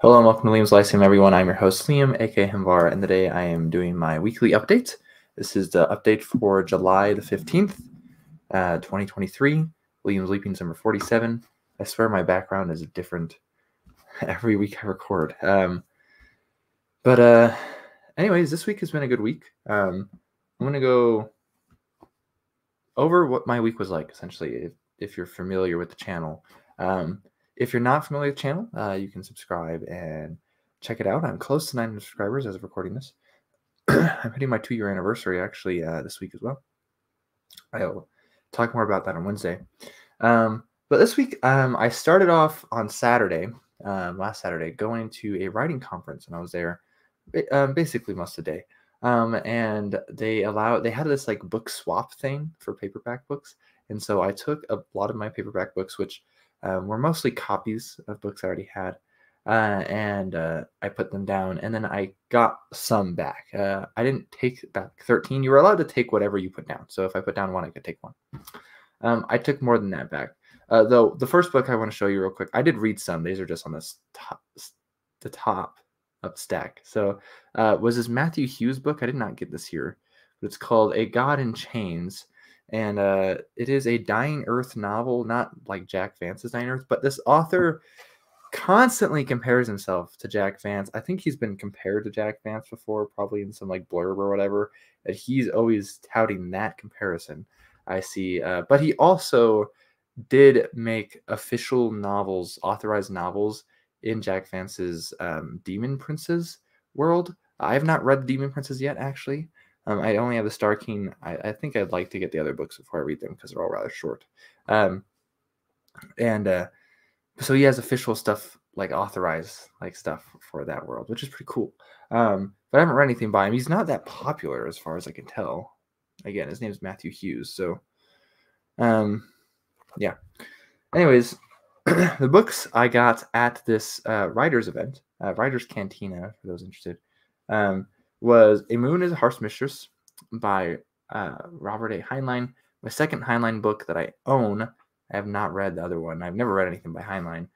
Hello and welcome to Liam's Lyceum, everyone. I'm your host, Liam, aka Himvar, and today I am doing my weekly update. This is the update for July the 15th, 2023. Liam's Leapings number 47. I swear my background is different every week I record. Anyways, this week has been a good week. I'm going to go over what my week was like, essentially, if you're familiar with the channel. If you're not familiar with the channel, you can subscribe and check it out. I'm close to 900 subscribers as of recording this. I'm hitting my 2-year anniversary, actually, this week as well. I'll talk more about that on Wednesday. But this week, I started off on Saturday, last Saturday, going to a writing conference, and I was there basically most of the day. And they had this like book swap thing for paperback books. And so I took a lot of my paperback books, which were mostly copies of books I already had. And I put them down, and then I got some back. I didn't take back 13. You were allowed to take whatever you put down. So if I put down one, I could take one. I took more than that back. Though the first book I want to show you real quick, I did read some. These are just on the top of the stack. So was this Matthew Hughes book? I did not get this here, but it's called A God in Chains. And it is a Dying Earth novel, not like Jack Vance's Dying Earth, but this author constantly compares himself to Jack Vance. I think he's been compared to Jack Vance before, probably in some like blurb or whatever, and he's always touting that comparison, I see. But he also did make official novels, authorized novels in Jack Vance's Demon Princes world. I have not read Demon Princes yet, actually. I only have the Star King. I think I'd like to get the other books before I read them because they're all rather short. So he has official stuff, like authorized like stuff for that world, which is pretty cool. But I haven't read anything by him. He's not that popular as far as I can tell. Again, his name is Matthew Hughes. So, yeah. Anyways, the books I got at this writers event, Writers Cantina, for those interested, was A Moon is a Harsh Mistress by Robert A. Heinlein. My second Heinlein book that I own. I have not read the other one. I've never read anything by Heinlein.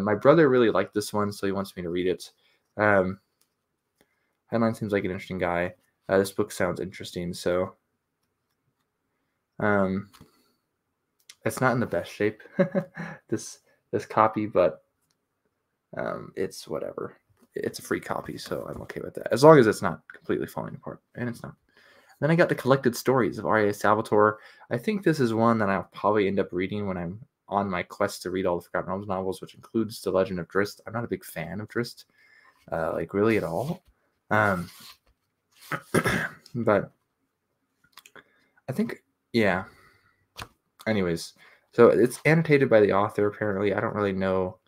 My brother really liked this one, so he wants me to read it. Heinlein seems like an interesting guy. This book sounds interesting, so it's not in the best shape, this copy, but it's whatever. It's a free copy, so I'm okay with that, as long as it's not completely falling apart, and it's not. Then I got the Collected Stories of R.A. Salvatore. I think this is one that I'll probably end up reading when I'm on my quest to read all the Forgotten Realms novels, which includes The Legend of Drizzt. I'm not a big fan of Drizzt, like really at all. But I think, yeah. Anyways, so it's annotated by the author, apparently. I don't really know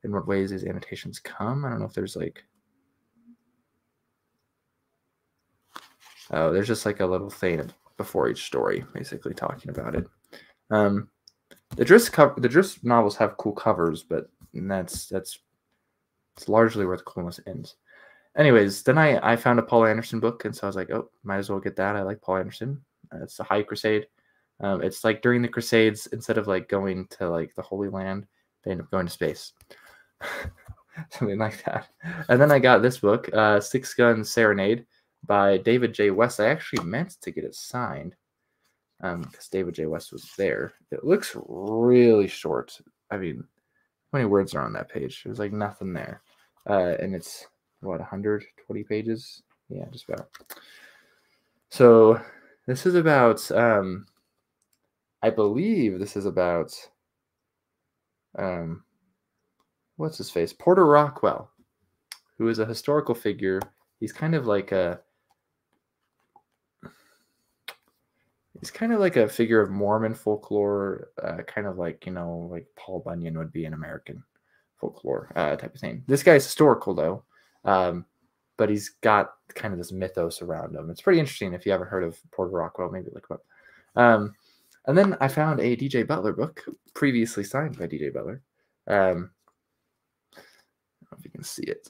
in what ways these annotations come. I don't know if there's like... Oh, there's just like a little thing before each story, basically talking about it. The Drizzt novels have cool covers, but that's largely where the coolness ends. Anyways, then I found a Paul Anderson book, and so I was like, oh, might as well get that. I like Paul Anderson. It's the High Crusade. It's like during the Crusades, instead of like going to like the Holy Land, they end up going to space. Something like that. And then I got this book, Six Gun Serenade by David J. West. I actually meant to get it signed because David J. West was there. It looks really short. I mean, how many words are on that page? There's like nothing there. And it's, what, 120 pages? Yeah, just about. So this is about, I believe this is about, what's his face? Porter Rockwell, who is a historical figure. He's kind of like a figure of Mormon folklore, kind of like, like Paul Bunyan would be in American folklore type of thing. This guy's historical, though, but he's got kind of this mythos around him. It's pretty interesting. If you haven't heard of Porter Rockwell, maybe look him up. And then I found a D.J. Butler book, previously signed by D.J. Butler. I don't know if you can see it.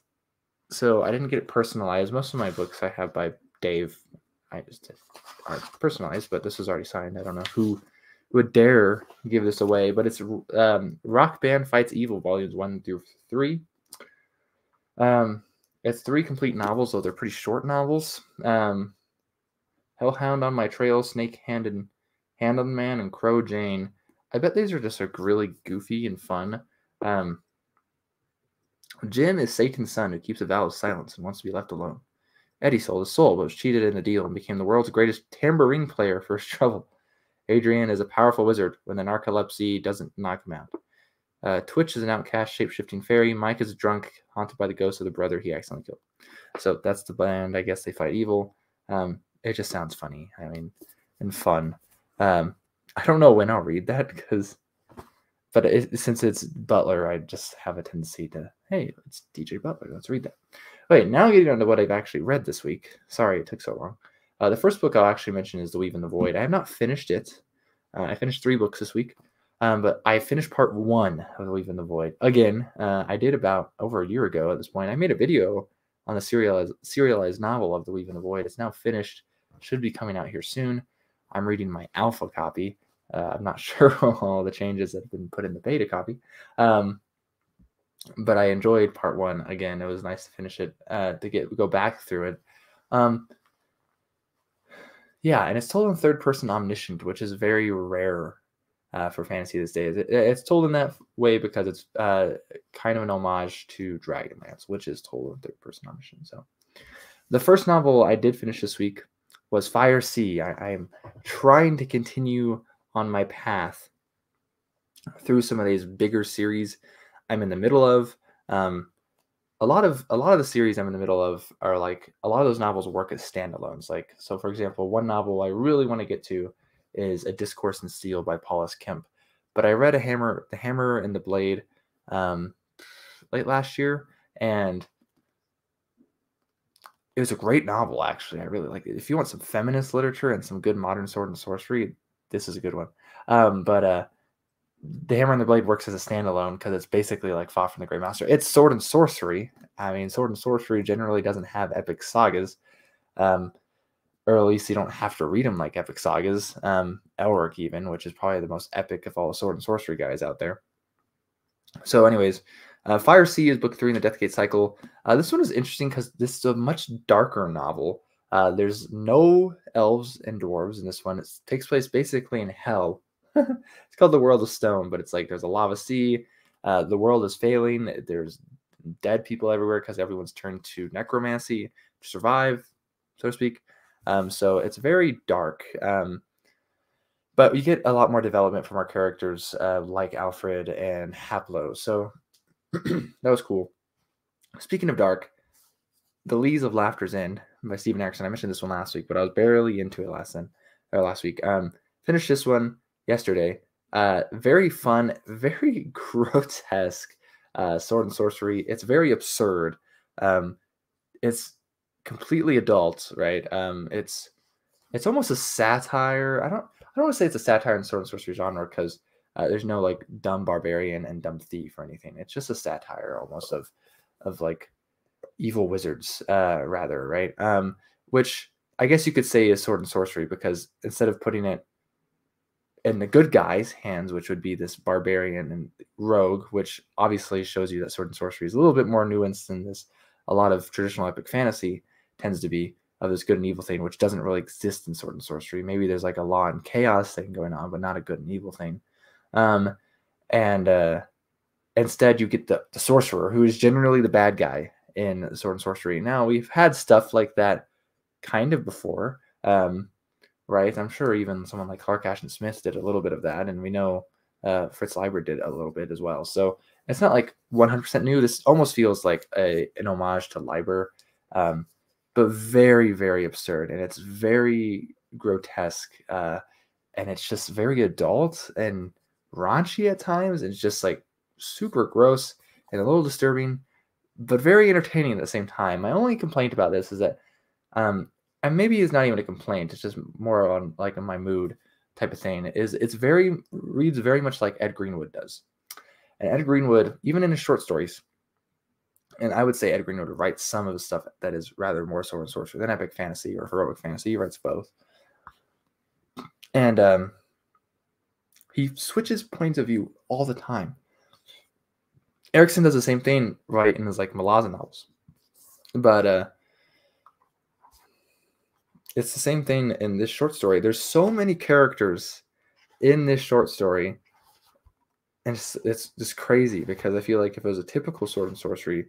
So I didn't get it personalized. Most of my books I have by Dave. I just are personalized, but this is already signed. I don't know who would dare give this away, but it's Rock Band Fights Evil, volumes 1 through 3. It's 3 complete novels, though they're pretty short novels. Hellhound on My Trail, Snake-Handed Hand on Man, and Crow Jane. I bet these are just like really goofy and fun. Jim is Satan's son who keeps a vow of silence and wants to be left alone. Eddie sold his soul, but was cheated in the deal and became the world's greatest tambourine player for his trouble. Adrian is a powerful wizard when the narcolepsy doesn't knock him out. Twitch is an outcast, shape-shifting fairy. Mike is drunk, haunted by the ghost of the brother he accidentally killed. So that's the band. I guess they fight evil. It just sounds funny. I mean, and fun. I don't know when I'll read that but since it's Butler, I just have a tendency to, hey, it's DJ Butler. Let's read that. Wait, now getting on to what I've actually read this week. Sorry it took so long. The first book I'll actually mention is The Weave in the Void. I have not finished it. I finished 3 books this week. But I finished part 1 of The Weave in the Void. Again, I did about over a year ago at this point. I made a video on the serialized novel of The Weave in the Void. It's now finished. Should be coming out here soon. I'm reading my alpha copy. I'm not sure all the changes that have been put in the beta copy. But I enjoyed part 1. Again, it was nice to finish it, to go back through it. Yeah, and it's told in third-person omniscient, which is very rare for fantasy these days. It's told in that way because it's kind of an homage to Dragonlance, which is told in third-person omniscient. So, the first novel I did finish this week was Fire Sea. I am trying to continue on my path through some of these bigger series I'm in the middle of. A lot of the series I'm in the middle of are like, a lot of those novels work as standalones. Like, so for example, one novel I really want to get to is A Discourse in Steel by Paul S. Kemp. But I read The Hammer and the Blade late last year, and it was a great novel, actually. I really like it. If you want some feminist literature and some good modern sword and sorcery, this is a good one. But The Hammer and the Blade works as a standalone because it's basically like Fought from the Grey Master. It's sword and sorcery. I mean, sword and sorcery generally doesn't have epic sagas. Or at least you don't have to read them like epic sagas. Elric even, which is probably the most epic of all the sword and sorcery guys out there. So anyways, Fire Sea is book 3 in the Death Gate cycle. This one is interesting because this is a much darker novel. There's no elves and dwarves in this one. It takes place basically in hell. It's called the World of Stone, but it's like there's a lava sea. The world is failing. There's dead people everywhere because everyone's turned to necromancy to survive, so to speak. So it's very dark. But we get a lot more development from our characters, like Alfred and Haplo. So that was cool. Speaking of dark, The Lees of Laughter's End by Stephen Erickson. I mentioned this one last week, but I was barely into it last week. Finished this one yesterday. Very fun, very grotesque sword and sorcery. It's very absurd. It's completely adult, right? It's almost a satire. I don't want to say it's a satire in sword and sorcery genre because there's no like dumb barbarian and dumb thief or anything. It's just a satire almost of like evil wizards, rather, right? Which I guess you could say is sword and sorcery because instead of putting it in the good guy's hands, which would be this barbarian and rogue, which obviously shows you that sword and sorcery is a little bit more nuanced than this. A lot of traditional epic fantasy tends to be of this good and evil thing, which doesn't really exist in sword and sorcery. Maybe there's like a law and chaos thing going on, but not a good and evil thing. Instead you get the sorcerer, who is generally the bad guy in sword and sorcery. Now, we've had stuff like that kind of before, right? I'm sure even someone like Clark Ashton Smith did a little bit of that, and we know Fritz Leiber did a little bit as well. So it's not like 100% new. This almost feels like an homage to Leiber, but very, very absurd, and it's very grotesque, and it's just very adult and raunchy at times. It's just like super gross and a little disturbing, but very entertaining at the same time. My only complaint about this is that, and maybe it's not even a complaint, it's just more on like in my mood type of thing, is reads very much like Ed Greenwood does. And Ed Greenwood, even in his short stories, and I would say Ed Greenwood writes some of the stuff that is rather more sword and sorcery than epic fantasy or heroic fantasy. He writes both. And he switches points of view all the time. Erickson does the same thing, right, in his like Malazan novels. But it's the same thing in this short story. There's so many characters in this short story, and it's just crazy because I feel like if it was a typical sword and sorcery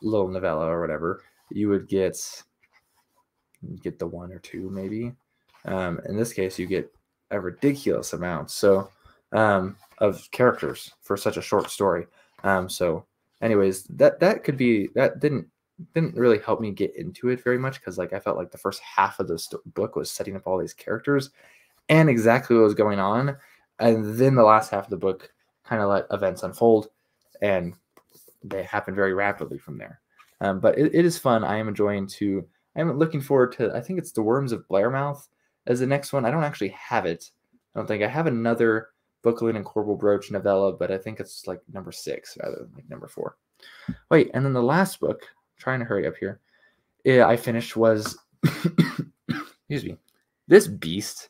little novella or whatever, you would get the one or two maybe. In this case, you get a ridiculous amount of characters for such a short story. So, anyways, that didn't really help me get into it very much because like I felt like the first half of the book was setting up all these characters and exactly what was going on, and then the last half of the book kind of let events unfold, and they happen very rapidly from there. But it is fun. I am enjoying to. I'm looking forward to. I think it's The Worms of Blairmouth as the next one. I don't actually have it. I don't think I have another Booklet and Corbel Broach novella, but I think it's like number 6 rather than like number 4. Wait, and then the last book. Trying to hurry up here. I finished was excuse me. This beast,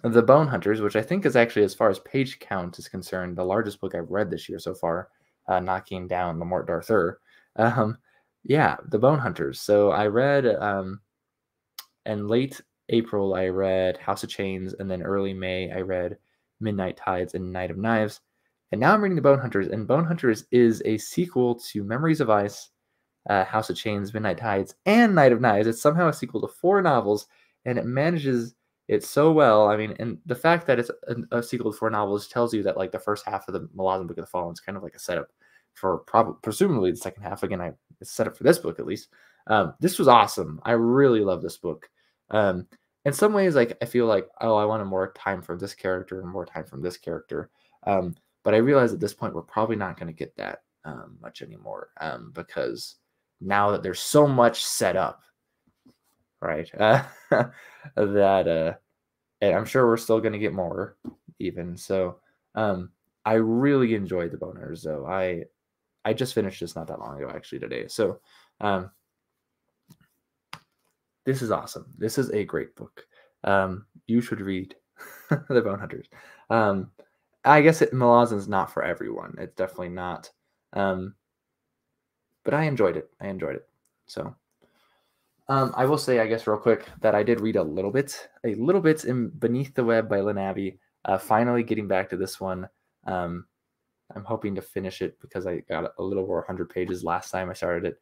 The Bone Hunters, which I think is actually, as far as page count is concerned, the largest book I've read this year so far, knocking down the Mort d'Arthur. Yeah, The Bone Hunters. So I read, in late April, I read House of Chains, and then early May, I read Midnight Tides and Night of Knives. And now I'm reading The Bone Hunters, and Bone Hunters is a sequel to Memories of Ice, House of Chains, Midnight Tides, and Night of Knives. It's somehow a sequel to 4 novels, and it manages it so well. I mean, and the fact that it's a sequel to 4 novels tells you that like the first half of the Malazan Book of the Fallen is kind of like a setup for presumably the second half. Again, it's set up for this book at least. This was awesome. I really love this book. In some ways, like I feel like, oh, I wanted more time from this character and more time from this character. But I realize at this point we're probably not going to get that much anymore because now that there's so much set up, right? That and I'm sure we're still going to get more even. So I really enjoyed The Bone Hunters, though. I just finished this not that long ago, actually, today. So this is awesome. This is a great book. You should read The Bone Hunters. I guess Malazan's not for everyone. It's definitely not. But I enjoyed it. So I will say, I guess, real quick, that I did read a little bit in Beneath the Web by Lynn Abbey. Finally getting back to this one. I'm hoping to finish it because I got a little over 100 pages last time I started it.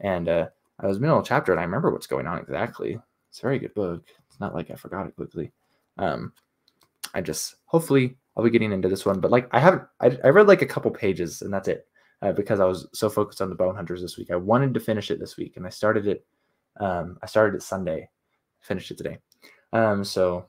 And I was middle of a chapter and I remember what's going on exactly. It's a very good book. It's not like I forgot it quickly. Hopefully I'll be getting into this one. But like I read like a couple pages and that's it. Because I was so focused on The Bone Hunters this week. I wanted to finish it this week and I started it Sunday, finished it today. So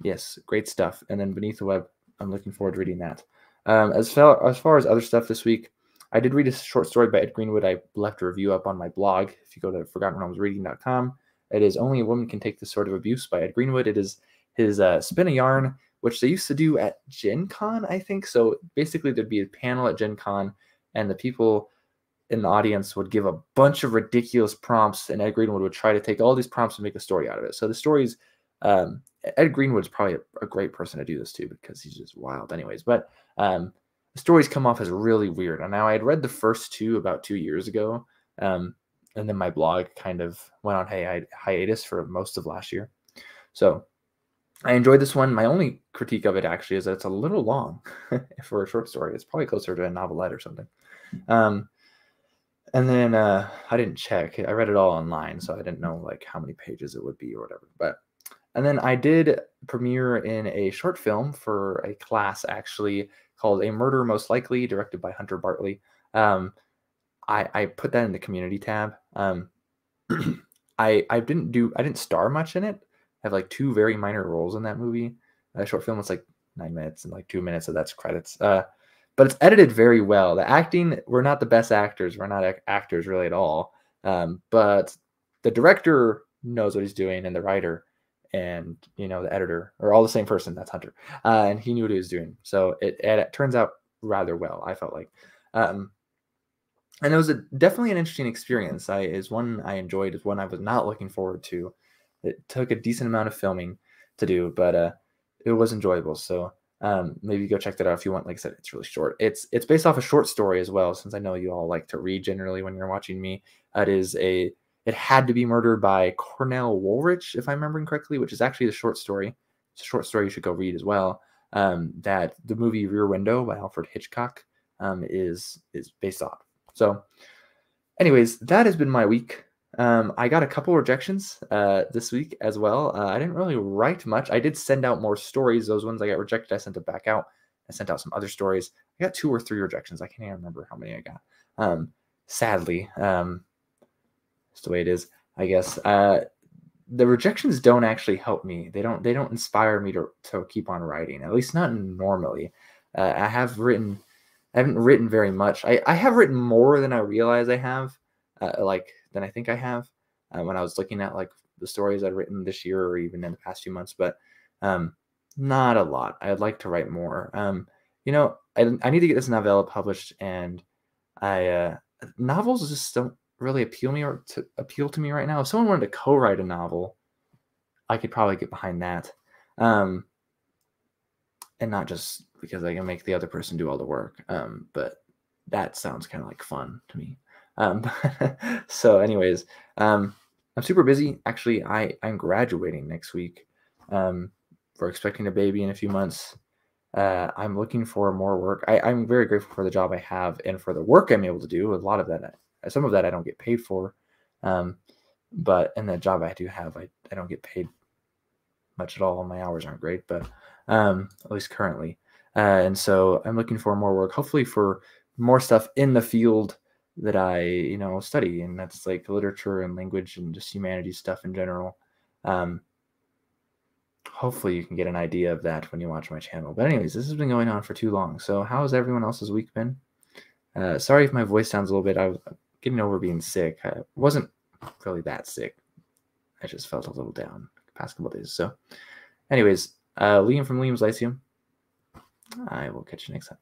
yes, great stuff. And then Beneath the Web, I'm looking forward to reading that. As far as other stuff this week, I did read a short story by Ed Greenwood. I left a review up on my blog. If you go to forgottenrealmsreading.com, it is Only a Woman Can Take This Sort of Abuse by Ed Greenwood. It is his Spin a Yarn, which they used to do at Gen Con, I think. So basically there'd be a panel at Gen Con and the people in the audience would give a bunch of ridiculous prompts, and Ed Greenwood would try to take all these prompts and make a story out of it. So the stories, Ed Greenwood's probably a great person to do this too because he's just wild anyways. But the stories come off as really weird. And now I had read the first 2 about 2 years ago, and then my blog kind of went on hiatus for most of last year. So I enjoyed this one. My only critique of it actually is that it's a little long for a short story. It's probably closer to a novelette or something. And then I didn't check. I read it all online, so I didn't know like how many pages it would be or whatever. And then I did premiere in a short film for a class actually called A Murder Most Likely, directed by Hunter Bartley. I put that in the community tab. I didn't star much in it. I have like 2 very minor roles in that movie. A short film was like 9 minutes and like 2 minutes of that's credits. But it's edited very well. The acting, we're not the best actors. We're not actors really at all. But the director knows what he's doing, and the writer and the editor are all the same person. That's Hunter, and he knew what he was doing. So it turns out rather well, I felt like. And it was definitely an interesting experience. Is one I enjoyed. Is one I was not looking forward to. It took a decent amount of filming to do, but it was enjoyable. So Maybe go check that out if you want. Like I said, it's really short. It's based off a short story as well, since I know you all like to read generally when you're watching me. It Had to Be Murdered by Cornell Woolrich, if I'm remembering correctly, which is actually the short story. It's a short story you should go read as well. That the movie Rear Window by Alfred Hitchcock is based off. So anyways, that has been my week. I got a couple rejections this week as well. I didn't really write much. I did send out more stories. Those ones I got rejected, I sent them back out. I sent out some other stories. I got 2 or 3 rejections. I can't even remember how many I got. Sadly, it's the way it is, I guess. The rejections don't actually help me. They don't inspire me to keep on writing, at least not normally. I haven't written very much. I have written more than I realize I have, than I think I have, when I was looking at like the stories I'd written this year or even in the past few months, but not a lot. I'd like to write more. I need to get this novella published, and novels just don't really appeal to me right now. If someone wanted to co-write a novel, I could probably get behind that. And not just because I can make the other person do all the work. But that sounds kind of like fun to me. So anyways, I'm super busy. Actually, I'm graduating next week. We're expecting a baby in a few months. I'm looking for more work. I'm very grateful for the job I have and for the work I'm able to do. A lot of that, some of that I don't get paid for. But in the job I do have, I don't get paid much at all. My hours aren't great, but at least currently. And so I'm looking for more work, hopefully for more stuff in the field that I, study. And that's like literature and language and just humanities stuff in general. Hopefully you can get an idea of that when you watch my channel. But anyways, this has been going on for too long. So how has everyone else's week been? Sorry if my voice sounds a little bit, I was getting over being sick. I wasn't really that sick. I just felt a little down the past couple days. So anyways, Liam from Liam's Lyceum. I will catch you next time.